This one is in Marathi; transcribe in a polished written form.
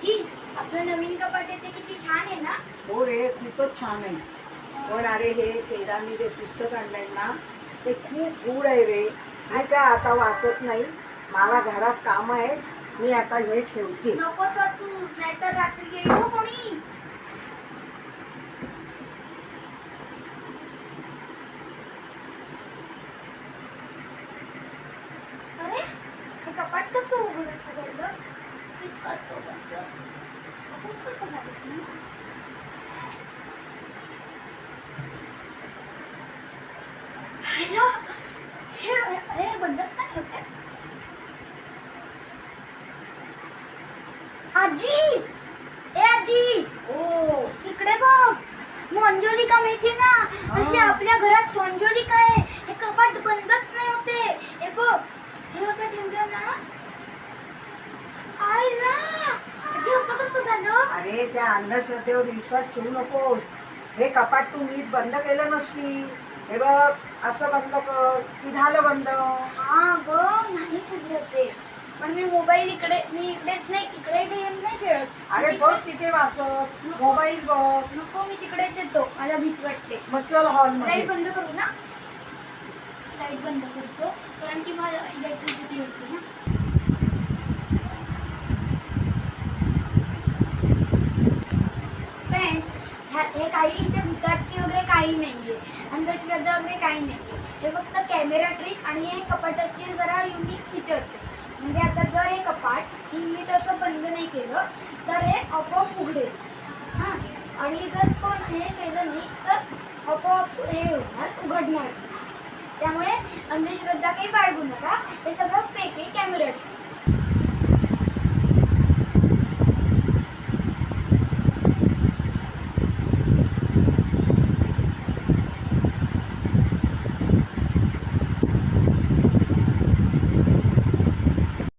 आजी, आपलं नवीन कपाट येते किती छान आहे ना. हो रे, खूपच छान आहे. पण अरे हे केदारनी ते पुस्तक आणलंय ना, ते खूप गूढ आहे रे. मी काय आता वाचत नाही, मला घरात काम आहे. मी आता हे ठेवते. नकोच वाचूस, नाहीतर रात्री येईल हो कोणी. अरे, हे कपाट कसं उघडलं? मीच करतो बंद. आपण कसं झालं? हॅलो, हे बंदच का ठेवते? आजी, ए आजी, ओ, इकडे बघ. मंजोलिका माहिती ना, तशी हा. आपल्या घरात संजोलिका आहे. हे कपाट बंदच नाही होते. हे बघ, हे असं ठेवलं ना. आईला, आजी असं कसं झालं? अरे त्या अंधश्रद्धेवर विश्वास ठेवू नकोस. हे कपाट तू नीट बंद केलं नसती. हे बघ, असं बंद कर की झालं बंद. हा ग, नाही फुटलं ते. पण मी इकडेच नाही, इकडे गेम नाही खेळत. अरे बस तिथे वाचत, मोबाईल बघ. नको, मी तिकडेच येतो. मला भीती वाटते. मग चल हॉलमध्ये. लाईट बंद करू ना. लाईट बंद करतो, कारण की मला इलेक्ट्रिसिटी होती ना. फ्रेंड्स, हे काही इथे भूताटकी वगैरे काही नाहीये, अंधश्रद्धा वगैरे काही नाहीये. हे फक्त कॅमेरा ट्रिक आणि हे कपाटाचे जरा युनिक फीचर्स आहे. म्हणजे आता जर हे कपाट नीट असं बंद नाही केलं तर हे आपोआप उघडेल. हां, आणि जर कोण हे केलं नाही तर आपोआप हे होणार, उघडणार. त्यामुळे अंधश्रद्धा काही बाळगू नका.